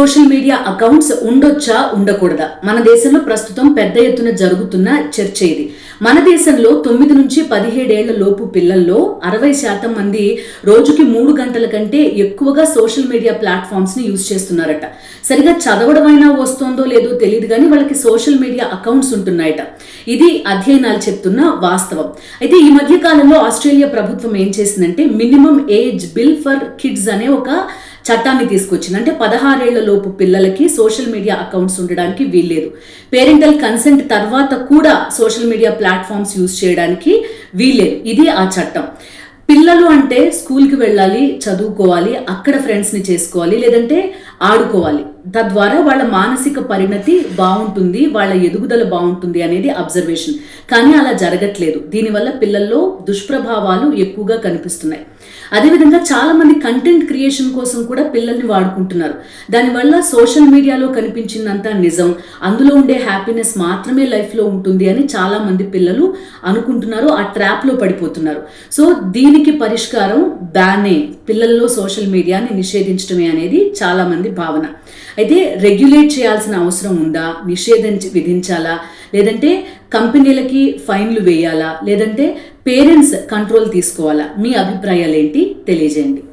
Social media accounts ఉండొచ్చా ఉండకూడదా? మన దేశంలో ప్రస్తుతం పెద్ద ఎత్తున జరుగుతున్న చర్చ ఇది. మన దేశంలో 9 నుంచి 17 ఏళ్ల లోపు పిల్లల్లో 60% మంది రోజుకి 3 గంటల కంటే ఎక్కువగా సోషల్ మీడియా ప్లాట్ఫామ్స్ ని యూజ్ చేస్తున్నారట. సరిగా చదవడమైనా వస్తుందో లేదో తెలియదు కానీ వాళ్ళకి సోషల్ మీడియా అకౌంట్స్ ఉంటున్నాయట. ఇది అధ్యయనాలు చెప్తున్న వాస్తవం. అయితే ఈ మధ్య కాలంలో ఆస్ట్రేలియా ప్రభుత్వం ఏం చేసిందంటే minimum age bill for kids అనే ఒక చట్టాన్ని తీసుకొచ్చింది. అంటే 16 ఏళ్ల లోపు పిల్లలకి సోషల్ మీడియా అకౌంట్స్ ఉండడానికి వీల్లేదు. పేరెంటల్ కన్సెంట్ తర్వాత కూడా సోషల్ మీడియా ప్లాట్ఫామ్స్ యూజ్ చేయడానికి వీల్లేదు. ఇది ఆ చట్టం. పిల్లలు అంటే స్కూల్కి వెళ్ళాలి, చదువుకోవాలి, అక్కడ ఫ్రెండ్స్ని చేసుకోవాలి, లేదంటే ఆడుకోవాలి. తద్వారా వాళ్ళ మానసిక పరిణతి బాగుంటుంది, వాళ్ళ ఎదుగుదల బాగుంటుంది అనేది అబ్జర్వేషన్. కానీ అలా జరగట్లేదు. దీనివల్ల పిల్లల్లో దుష్ప్రభావాలు ఎక్కువగా కనిపిస్తున్నాయి. అదేవిధంగా చాలా మంది కంటెంట్ క్రియేషన్ కోసం కూడా పిల్లల్ని వాడుకుంటున్నారు. దానివల్ల సోషల్ మీడియాలో కనిపించిందంతా నిజం, అందులో ఉండే హ్యాపీనెస్ మాత్రమే లైఫ్లో ఉంటుంది అని చాలా మంది పిల్లలు అనుకుంటున్నారు. ఆ ట్రాప్లో పడిపోతున్నారు. సో దీనికి పరిష్కారం బ్యానే, పిల్లల్లో సోషల్ మీడియాని నిషేధించడమే అనేది చాలా మంది భావన. అయితే రెగ్యులేట్ చేయాల్సిన అవసరం ఉందా, విధించాలా, లేదంటే కంపెనీలకి ఫైన్లు వేయాలా, లేదంటే పేరెంట్స్ కంట్రోల్ తీసుకోవాలా? మీ అభిప్రాయాలు ఏంటి తెలియజేయండి.